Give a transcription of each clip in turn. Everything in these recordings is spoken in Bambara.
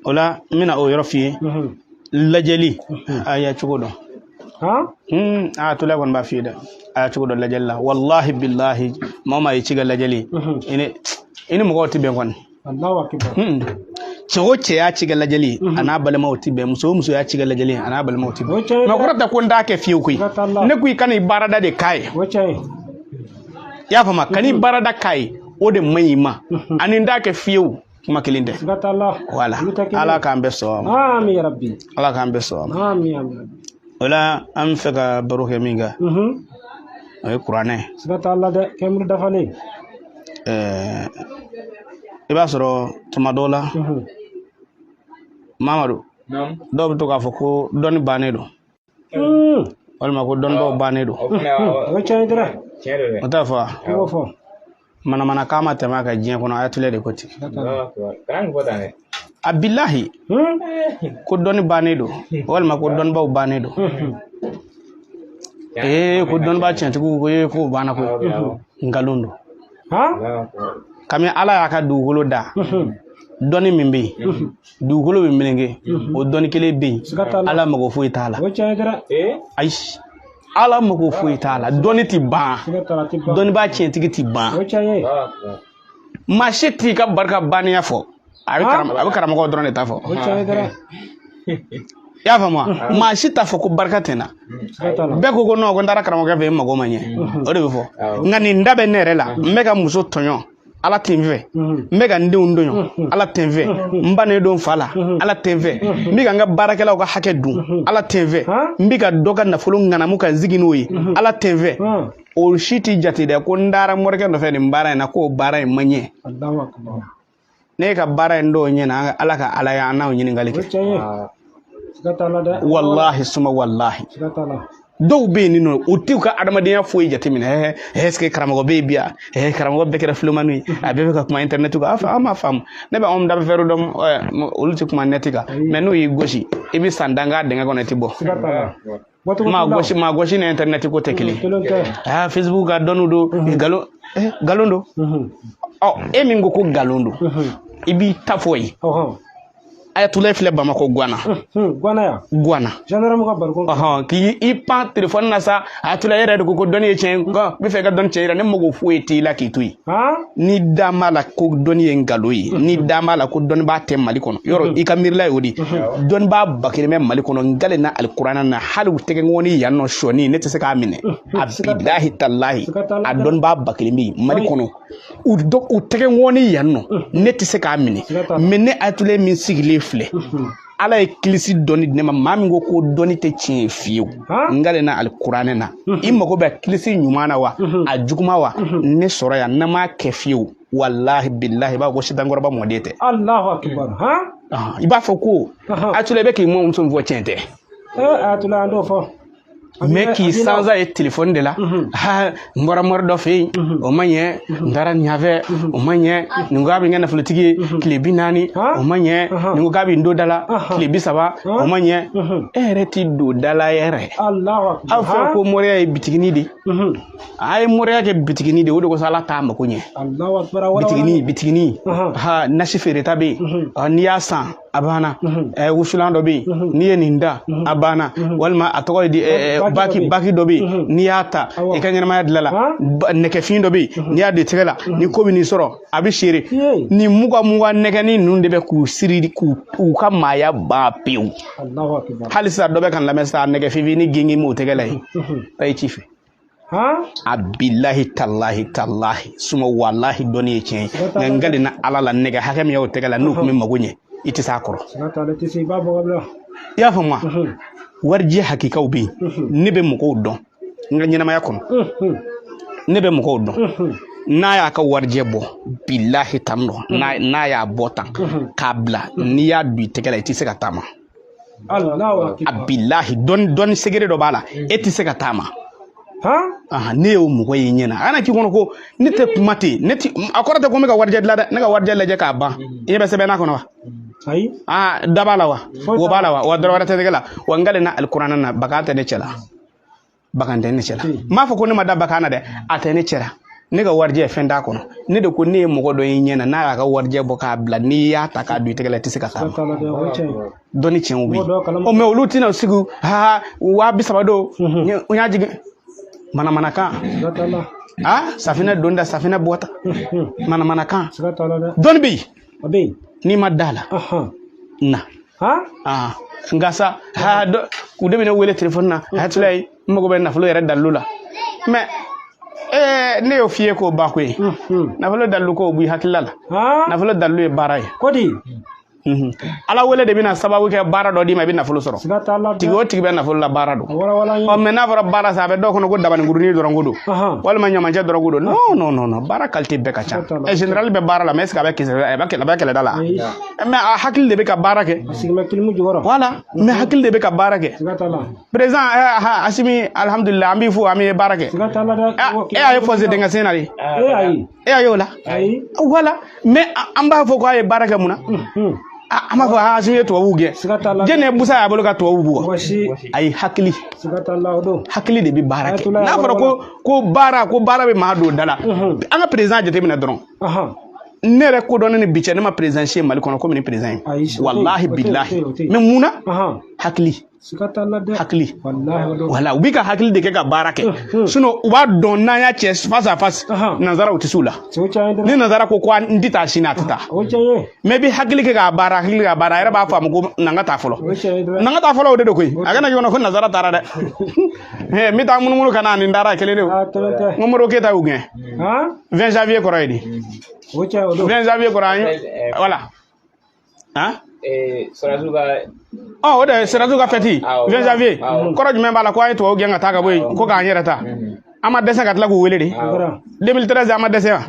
ola mina o yoro fi lajeli aya chugodo ha to la gon ba fi da aya chugodo lajella wallahi billahi mama yi ciga lajeli ine mo goti be gon Allahu akbar ce ya ciga lajeli ana bal mauti be muso ya ciga lajeli ana bal mauti ma kurata ko ndake fi ku ne ku kan barada de kai ya fama kani barada kai o de mayima ani ndake fiu kuma kilinde wala ala kan beso amin ya rabbi ala kan beso amin ya rabbi wala am faka baruke minga ay qur'ane sibata allah de kemru dafale ibasoro tumadola mamadu do to ka foko doni banedo wala ko don do banedo o chaydra otafa mana kama tema ka jinya kono ayatule de koti abillahi ko doni banedo wala ko don baw banedo ko don ba chenti ko bana ko ngalondo kami ala ya ka dugolo da doni mimbe dugolo mimlenge o doni kele be ala mago fo itala aish ala mago fo itala doni ti ba doni ba chenti ti ba macheti ka barka baniya fo abi karama ko drone ta fo ya fama machita fo ko barka tena be ko no ko ndara karama ko fe mago manye o de fo ngani ndabe nere la mega muso tonyo ala tenve mega ndi undonyo ala tenve mbane don fala ala tenve mbiga nga barakela ko hake du ala tenve mbiga doga na fulu ngana muka ziginoyi ala tenve o shiti jati de ko ndara morke no fe ni mbara na ko bara manye Allahu akbar ne ka bara ndo nyena ala ka ala ya na nyini ngalike wallahi suma wallahi do be ni no uti ka adamadiya foyi jatimina eske karamago be biya karamago be kera flumanu abe ka kuma internet ka ama fam ne ba da feru dom ulti kuma netika menu yi goshi ibi sandanga denga ko netibo ma goshi na internet ko tekili facebook ga donudo galondo mingo ko galondo ibi tafoyi ayatulay file Bamako Gwana Gwana gendarme ko barko ki ipa telephone na sa ayatulay yere ko doni chen ko bi fe ga don chen ne mogo fueti la ki tuy ni damala ko doni ngaloyi ni damala ko don ba tem mali kono yoro ikamirla yodi don ba bakire me mali kono ngale na alqur'ana na halu tege ngoni yanno shoni ne tese ka amine abillahi tallahi adon ba bakire mi mali kono u tege ngoni yanno ne tese ka amine menne ayatulay min sigile fle ala kilisi doni ne mami ngo ko doni te cin fiu ngale na alqur'ane na imma ko be kilisi nyumana wa ajukuma wa ne soroya na ma ke fiu wallahi billahi ba go shitangora ba modete Allahu akbar iba foko atule be ki mo mson vo cente atula ando fo meki sanza e téléphone de la ngora mordo fe o manye ndara nyave o manye ngabi ngana flotigi klibi nani o manye ngabi ndo dala klibi saba o manye ereti do dala yere Allahu akbar afa ko moria e bitigini di ay moria ke bitigini de wodo ko sala tamba ko nye Allahu akbar wala bitigini nashifere tabe niyasan abana wushulando bi niye ninda abana walma atoy di baki dobi niyata e kanyana ma yadlala neke findo bi niya de trela ni ko ni soro abishiri ni muga neke ni nunde be ku siridi ku kamaya ba piu Allahu akbar halisa dobe kan la mesa neke fi ni gingi mo tegelay tay chifi abillahi tallahi suma wallahi doni chen ngali na alala neke hakem yaw tegela nu kuma magunye iti sakoro ya fama warje hakika ubi nibe muko don nganyina ma yakon nibe muko don na ya ka warje bo billahi tamno na ya botan kabla ni ya bi tegela iti seka tama Allahu akbar billahi don segere do bala iti seka tama ne o muko yinyena ana ki kono ko nite mati neti akorata ko mega warje lada naga warje leje ka ba yebe sebe na kono wa ay dabala wa bala wa drawara tegela wa ngale na alqur'ana na bakata ne cela bakante ne cela ma fa ko ne madaba kana de atene cela ne ka warijɛ fɛn t'a kɔnɔ ne de ko ne ye mɔgɔ dɔ ye ɲɛna n'a y'a ka warijɛ bɔ k'a bila n'i y'a ta k'a don i tɛgɛ la i tɛ se ka k'a ma dɔnni tiɲɛw bɛ yen mais olu tɛna sigi ha 30 don n y'a jigin manamanakan safinɛ don da safinɛ bɔta manamanakan dɔnni bɛ yen n'i ma da la na nka sa u de bɛ ne wele telefɔni na hatila ye n mago bɛ nafolo yɛrɛ dalilu la mais ne y'o f'i ye k'o ba ko ye nafolo dalilu ko b'i hakilila la nafolo dalilu ye baara ye ko di ala wele de bɛna sababu kɛ baara dɔ d'i ma i bɛ nafolo sɔrɔ tigi o tigi bɛ nafolo la baara don mais n'a fɔra baara sa a bɛ dɔw kɔnɔ ko dabaninkurunin dɔrɔn ko don walima ɲamacɛ dɔrɔn ko don non baara qualité bɛɛ ka ca général bɛ baara la mais est ce que a bɛ kɛlɛda la mais a hakili de bɛ ka baara kɛ voilà mais hakili de bɛ ka baara kɛ président Asimi alhamdulillah an b'i fo an bɛ baara kɛ e a ye fɔse denkɛ sen na de e a y'o la voilà mais an b'a fɔ k'a ye baara kɛ mun na an b'a fɔ Asimi ye tubabuw gɛn jɛnɛ Musa y'a bolo ka tubabuw bugɔ ayi hakili de bɛ baara kɛ n'a fɔra ko baara bɛ maa don da la an ka président jateminɛ dɔrɔn ne yɛrɛ kodɔnnen ni bi cɛ ne ma président si ye Mali kɔnɔ komi ni président ye wallahi billahi mais mun na hakili wala u b'i ka hakili de kɛ ka baara kɛ sinon u b'a dɔn n'an y'a cɛ face à face nanzara u tɛ s'u la ni nanzara ko n tɛ taa sini a tɛ taa mais bi hakili kɛ k'a baara a yɛrɛ b'a faamu ko n'an ka taa fɔlɔ o de don koyi a kana ɲɔgɔn ko nanzara taara dɛ n bɛ taa munumunu ka na nin taara kelen de n ko Modibo Keyita y'u gɛn 20 janvier kɔrɔ ye di 20 janvier kɔrɔ an ye voilà o de Siraju ka fête 20 janvier kɔrɔ jumɛn b'a la ko an ye tubabu gɛn ka taa ka bɔ yen ko k'an yɛrɛ ta an ma dɛsɛ ka tila k'u wele de 2013 an ma dɛsɛ wa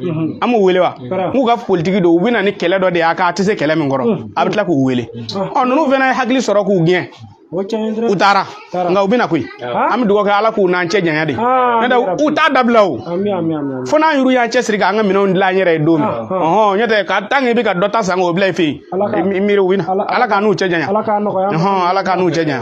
an m'u wele wa n'u ka politique don u bɛ na ni kɛlɛ dɔ de ye k'a tɛ se kɛlɛ min kɔrɔ a bɛ tila k'u wele ninnu fana ye hakili sɔrɔ k'u gɛn u taara nka u bɛna koyi an bɛ dugawu kɛ Ala k'u n'an cɛ janya de n'o tɛ u t'a dabila o fo n'an yuru y'an cɛ siri k'an ka minɛnw dilan an yɛrɛ ye don min n'o tɛ ka tant que i bɛ ka dɔ ta san k'o bila i fɛ yen i miiri u bɛ na Ala k'an n'u cɛ janya Ala k'an n'u cɛ janya